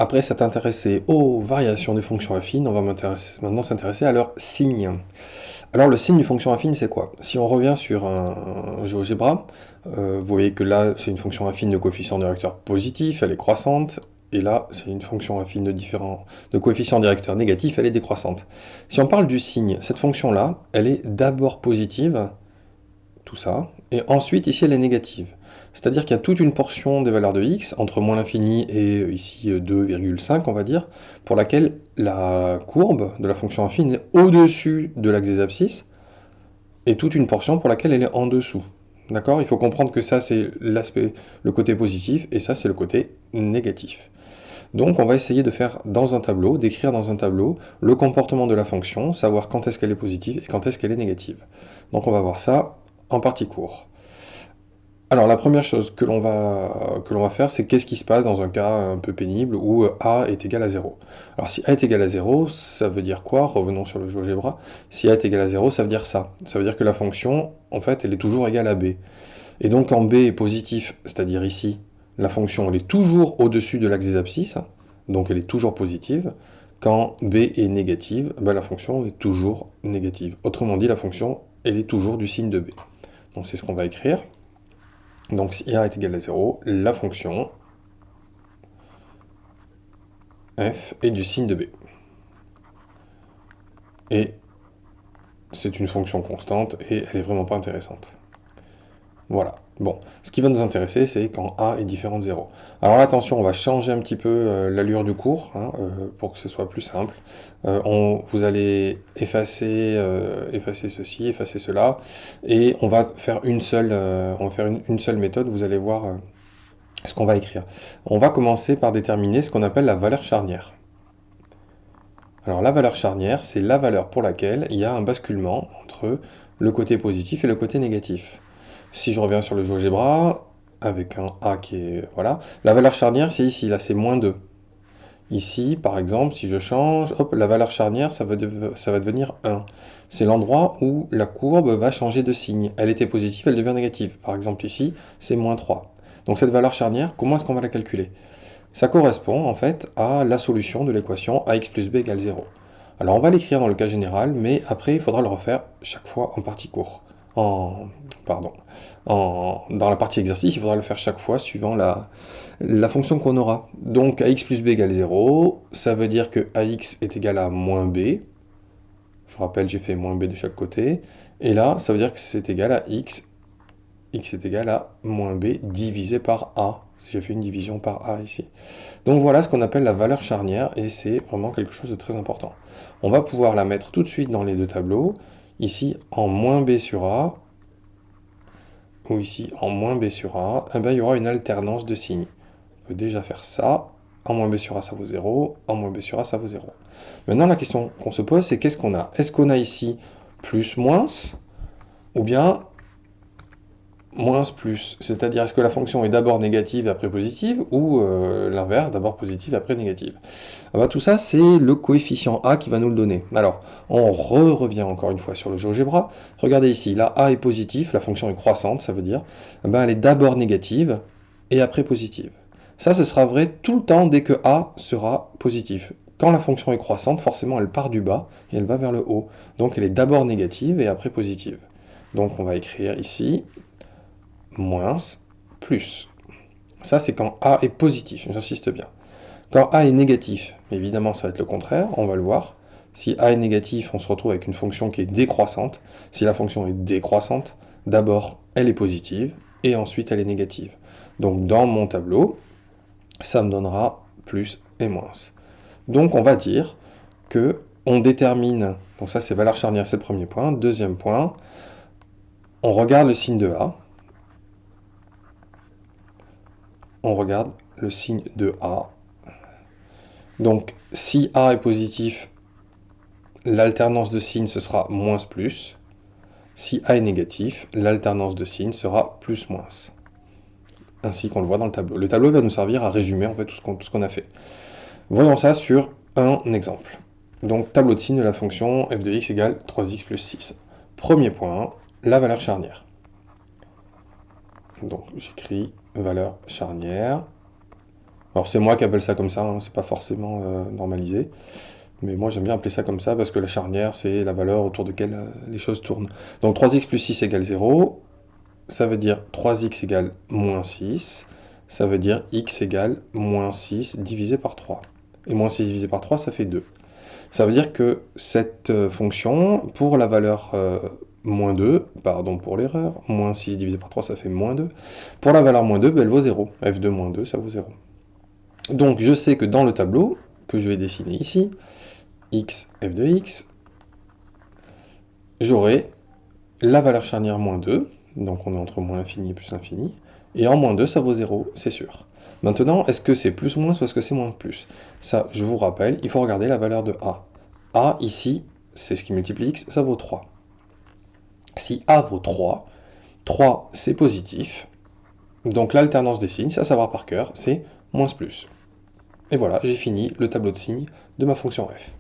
Après s'être intéressé aux variations des fonctions affines, on va maintenant s'intéresser à leur signe. Alors le signe d'une fonction affine, c'est quoi? Si on revient sur un GeoGebra, vous voyez que là, c'est une fonction affine de coefficient directeur positif, elle est croissante, et là, c'est une fonction affine de coefficient directeur négatif, elle est décroissante. Si on parle du signe, cette fonction-là, elle est d'abord positive, tout ça, et ensuite ici elle est négative. C'est-à-dire qu'il y a toute une portion des valeurs de x, entre moins l'infini et ici 2,5 on va dire, pour laquelle la courbe de la fonction affine est au-dessus de l'axe des abscisses, et toute une portion pour laquelle elle est en dessous. D'accord? Il faut comprendre que ça c'est l'aspect, le côté positif, et ça c'est le côté négatif. Donc on va essayer de faire dans un tableau, d'écrire dans un tableau le comportement de la fonction, savoir quand est-ce qu'elle est positive et quand est-ce qu'elle est négative. Donc on va voir ça en partie court. Alors la première chose que l'on va faire, c'est qu'est-ce qui se passe dans un cas un peu pénible où a est égal à 0. Alors si a est égal à 0, ça veut dire quoi? Revenons sur le GeoGebra. Si a est égal à 0, ça veut dire ça. Ça veut dire que la fonction, en fait, elle est toujours égale à b. Et donc quand b est positif, c'est-à-dire ici, la fonction elle est toujours au-dessus de l'axe des abscisses, donc elle est toujours positive. Quand b est négative, ben, la fonction est toujours négative. Autrement dit, la fonction, elle est toujours du signe de b. Donc c'est ce qu'on va écrire. Donc si a est égal à 0, la fonction f est du signe de b. Et c'est une fonction constante et elle est vraiment pas intéressante. Voilà. Bon, ce qui va nous intéresser, c'est quand a est différent de 0. Alors attention, on va changer un petit peu l'allure du cours, hein, pour que ce soit plus simple. Vous allez effacer ceci, effacer cela, et on va faire une seule méthode, vous allez voir ce qu'on va écrire. On va commencer par déterminer ce qu'on appelle la valeur charnière. Alors la valeur charnière, c'est la valeur pour laquelle il y a un basculement entre le côté positif et le côté négatif. Si je reviens sur le GeoGebra, avec un A qui est... Voilà. La valeur charnière, c'est ici, là, c'est moins 2. Ici, par exemple, si je change, hop, la valeur charnière, ça va devenir 1. C'est l'endroit où la courbe va changer de signe. Elle était positive, elle devient négative. Par exemple, ici, c'est moins 3. Donc cette valeur charnière, comment est-ce qu'on va la calculer? Ça correspond en fait à la solution de l'équation ax plus b égale 0. Alors on va l'écrire dans le cas général, mais après il faudra le refaire chaque fois en partie court. Pardon. Dans la partie exercice, il faudra le faire chaque fois suivant la fonction qu'on aura. Donc ax plus b égale 0, ça veut dire que ax est égal à moins b. Je rappelle, j'ai fait moins b de chaque côté. Et là, ça veut dire que c'est égal à x est égal à moins b divisé par a. J'ai fait une division par a ici. Donc voilà ce qu'on appelle la valeur charnière, et c'est vraiment quelque chose de très important. On va pouvoir la mettre tout de suite dans les deux tableaux, ici en moins b sur a, ou ici en moins b sur a, et bien, il y aura une alternance de signes. On peut déjà faire ça, en moins b sur a ça vaut 0, en moins b sur a ça vaut 0. Maintenant la question qu'on se pose, c'est qu'est-ce qu'on a? Est-ce qu'on a ici plus, moins, ou bien moins plus, c'est-à-dire est-ce que la fonction est d'abord négative et après positive, ou l'inverse, d'abord positive et après négative? Ah bah, tout ça, c'est le coefficient a qui va nous le donner. Alors, on revient encore une fois sur le GeoGebra. Regardez ici, là, a est positif, la fonction est croissante, ça veut dire, ben, elle est d'abord négative et après positive. Ça, ce sera vrai tout le temps dès que a sera positif. Quand la fonction est croissante, forcément, elle part du bas et elle va vers le haut. Donc, elle est d'abord négative et après positive. Donc, on va écrire ici moins, plus. Ça, c'est quand A est positif, j'insiste bien. Quand A est négatif, évidemment, ça va être le contraire, on va le voir. Si A est négatif, on se retrouve avec une fonction qui est décroissante. Si la fonction est décroissante, d'abord, elle est positive, et ensuite, elle est négative. Donc, dans mon tableau, ça me donnera plus et moins. Donc, on va dire que on détermine, donc ça, c'est valeur charnière, c'est le premier point. Deuxième point, on regarde le signe de A. On regarde le signe de A. Donc, si A est positif, l'alternance de signes, ce sera moins plus. Si A est négatif, l'alternance de signes sera plus moins. Ainsi qu'on le voit dans le tableau. Le tableau va nous servir à résumer en fait tout ce qu'on a fait. Voyons ça sur un exemple. Donc, tableau de signes de la fonction f de x égale 3x plus 6. Premier point, la valeur charnière. Donc, j'écris valeur charnière. Alors c'est moi qui appelle ça comme ça, hein, c'est pas forcément normalisé. Mais moi j'aime bien appeler ça comme ça parce que la charnière c'est la valeur autour de laquelle les choses tournent. Donc 3x plus 6 égale 0, ça veut dire 3x égale moins 6, ça veut dire x égale moins 6 divisé par 3. Et moins 6 divisé par 3 ça fait 2. Ça veut dire que cette fonction, pour la valeur moins 2, pardon pour l'erreur, moins 6 divisé par 3 ça fait moins 2, pour la valeur moins 2, ben, elle vaut 0. f2 moins 2 ça vaut 0. Donc je sais que dans le tableau que je vais dessiner ici, x, f de x, j'aurai la valeur charnière moins 2, donc on est entre moins l'infini et plus l'infini, et en moins 2 ça vaut 0, c'est sûr. Maintenant, est-ce que c'est plus ou moins, ou est-ce que c'est moins que plus? Ça, je vous rappelle, il faut regarder la valeur de a. A, ici, c'est ce qui multiplie x, ça vaut 3. Si a vaut 3, 3 c'est positif, donc l'alternance des signes, c'est à savoir par cœur, c'est moins plus. Et voilà, j'ai fini le tableau de signes de ma fonction f.